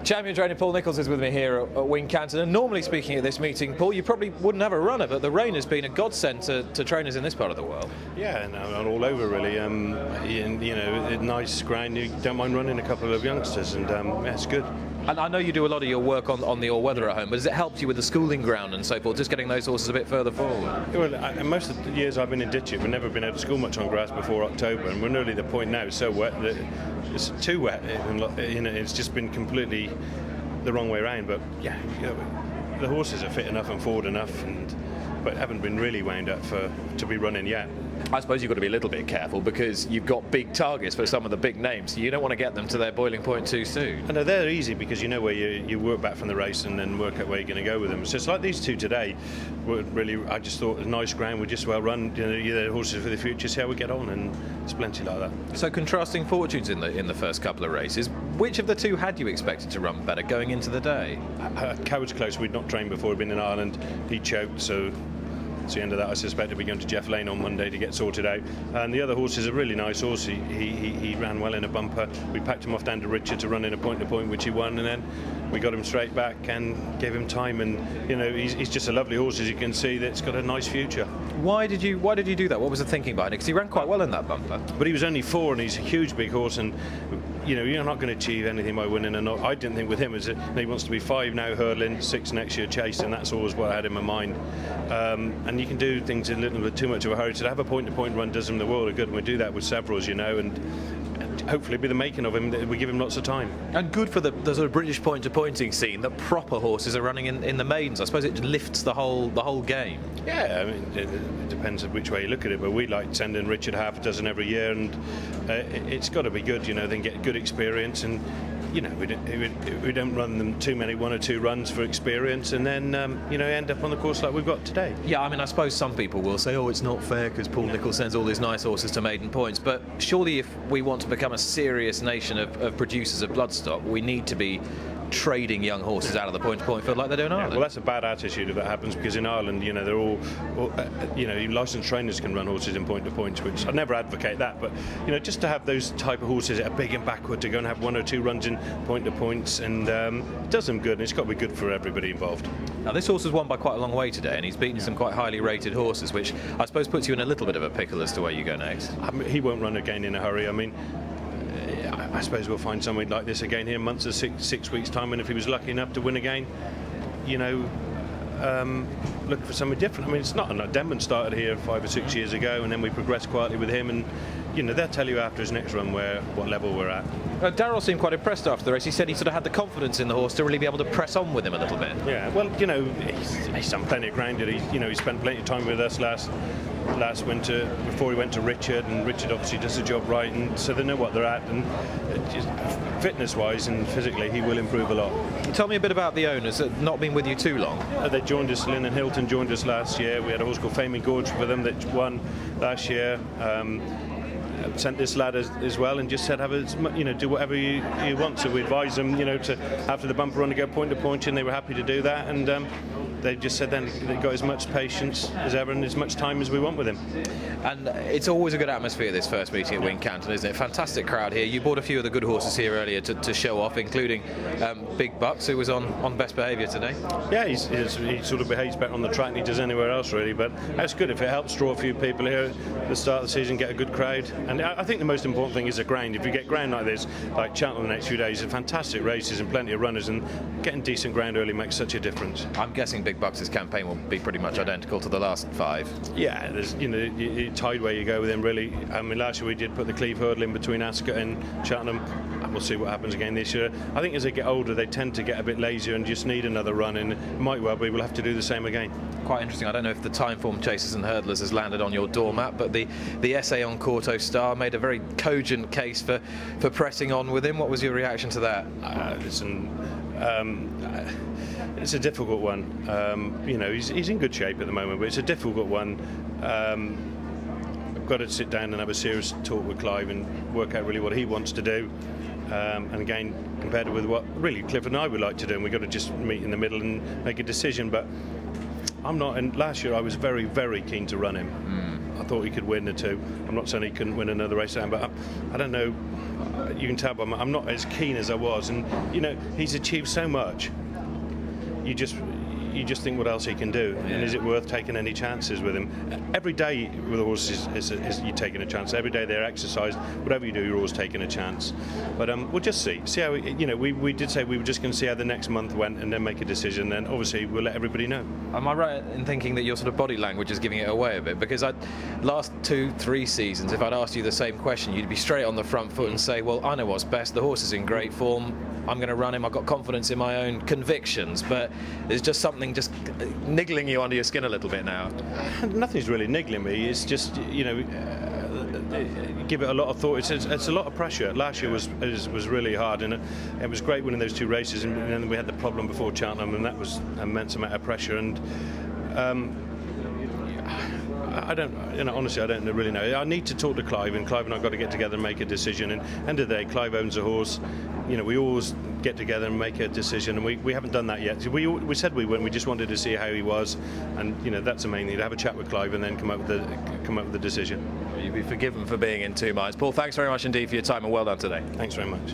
Champion trainer Paul Nicholls is with me here at Wincanton, and normally speaking at this meeting, Paul, you probably wouldn't have a runner, but the rain has been a godsend to trainers in this part of the world. Yeah, and all over really. Nice ground. You don't mind running a couple of youngsters, and it's good. And I know you do a lot of your work on the all-weather at home, but has it helped you with the schooling ground and so forth, just getting those horses a bit further forward? Well, most of the years I've been in Ditchett, we've never been able to school much on grass before October, and we're nearly at the point now, it's so wet that it's too wet. It's just been completely the wrong way around. But yeah, the horses are fit enough and forward enough, but haven't been really wound up to be running yet. I suppose you've got to be a little bit careful because you've got big targets for some of the big names, so you don't want to get them to their boiling point too soon. I know they're easy because you know where you work back from the race and then work out where you're going to go with them. So it's like these two today. I just thought a nice ground would just well run. The horses for the future. See how we get on, and there's plenty like that. So contrasting fortunes in the first couple of races. Which of the two had you expected to run better going into the day? Coward's Close. We'd not trained before. We'd been in Ireland. He choked, so. At the end of that, I suspect he'll be going to Jeff Lane on Monday to get sorted out. And the other horse is a really nice horse. He ran well in a bumper. We packed him off down to Richard to run in a point-to-point, which he won, and then we got him straight back and gave him time. And he's just a lovely horse, as you can see. That's got a nice future. Why did you do that? What was the thinking behind it? Because he ran quite well in that bumper. But he was only 4, and he's a huge big horse, and you're not going to achieve anything by winning. And I didn't think with him he wants to be 5 now hurdling, 6 next year chasing. That's always what I had in my mind. And you can do things in a little bit too much of a hurry. To have a point-to-point run does him the world of good, and we do that with several, and hopefully be the making of him. We give him lots of time. And good for the sort of British point-to-pointing scene that proper horses are running in the maidens. I suppose it lifts the whole game. Yeah, I mean, it depends on which way you look at it, but we like sending Richard half a dozen every year, and it's got to be good, then get good experience. And we don't run them too many 1 or 2 runs for experience, and then end up on the course like we've got today. Yeah, I mean, I suppose some people will say, it's not fair because Paul Nicholls sends all these nice horses to maiden points, but surely if we want to become a serious nation of producers of bloodstock, we need to be trading young horses out of the point-to-point field like they do in Ireland. Well, that's a bad attitude if that happens, because in Ireland, they're all licensed trainers can run horses in point-to-points, which I never advocate that, but just to have those type of horses that are big and backward to go and have 1 or 2 runs in point-to-points, and it does them good, and it's got to be good for everybody involved. Now, this horse has won by quite a long way today, and he's beaten some quite highly rated horses, which I suppose puts you in a little bit of a pickle as to where you go next. He won't run again in a hurry. I mean, I suppose we'll find something like this again here in months or 6 weeks' time, and if he was lucky enough to win again, look for something different. I mean, it's not. Denman started here 5 or 6 years ago, and then we progressed quietly with him, and they'll tell you after his next run what level we're at. Darryl seemed quite impressed after the race. He said he sort of had the confidence in the horse to really be able to press on with him a little bit. Yeah, well, he's done plenty of ground. He spent plenty of time with us last winter before he went to Richard, and Richard obviously does the job right, and so they know what they're at, and just fitness-wise and physically he will improve a lot. Tell me a bit about the owners that not been with you too long. They joined us. Lynn and Hilton joined us last year. We had a horse called Faming Gorge for them that won last year. Sent this lad as well, and just said do whatever you want. So we advised them to after the bumper run to go point to point, and they were happy to do that, and they just said then they've got as much patience as ever and as much time as we want with him. And it's always a good atmosphere, this first meeting at Wincanton, isn't it? Fantastic crowd here. You bought a few of the good horses here earlier to show off, including Big Bucks, who was on best behaviour today. Yeah, he sort of behaves better on the track than he does anywhere else, really, but that's good if it helps draw a few people here at the start of the season, get a good crowd. And I think the most important thing is the ground. If you get ground like this, like Cheltenham the next few days, fantastic races and plenty of runners, and getting decent ground early makes such a difference. I'm guessing Big Bucks' campaign will be pretty much identical to the last 5. Yeah, there's you tied where you go with him, really. I mean, last year we did put the Cleve hurdle in between Ascot and Cheltenham, and we'll see what happens again this year. I think as they get older, they tend to get a bit lazier and just need another run, and it might well be we'll have to do the same again. Quite interesting. I don't know if the Timeform Chasers and Hurdlers has landed on your doormat, but the essay on Kauto Star made a very cogent case for pressing on with him. What was your reaction to that? It's a difficult one. He's in good shape at the moment, but it's a difficult one. I've got to sit down and have a serious talk with Clive and work out really what he wants to do. And again, compared with what really Cliff and I would like to do, and we've got to just meet in the middle and make a decision. But I'm not. And last year I was very, very keen to run him. I thought he could win the 2. I'm not saying he couldn't win another race down, but I don't know. You can tell, but I'm not as keen as I was. And he's achieved so much. You just think what else he can do, and is it worth taking any chances with him? Every day with a horse is you're taking a chance. Every day they're exercised. Whatever you do, you're always taking a chance. But we'll just see how we did say we were just going to see how the next month went and then make a decision. Then obviously we'll let everybody know. Am I right in thinking that your sort of body language is giving it away a bit? Because last 2-3 seasons, if I'd asked you the same question, you'd be straight on the front foot and say, well, I know what's best. The horse is in great form. I'm going to run him. I've got confidence in my own convictions. But there's just something just niggling you under your skin a little bit now. Nothing's really niggling me. It's just, give it a lot of thought. It's a lot of pressure. Last year was really hard, and it was great winning those 2 races, and then we had the problem before Cheltenham, and that was an immense amount of pressure. And I don't, honestly, I don't really know. I need to talk to Clive, and Clive and I've got to get together and make a decision. And end of the day, Clive owns a horse. We always get together and make a decision, and we haven't done that yet. We said we wouldn't. We just wanted to see how he was, and that's the main thing. To have a chat with Clive and then come up with the decision. You'd be forgiven for being in 2 minds. Paul, thanks very much indeed for your time, and well done today. Thanks very much.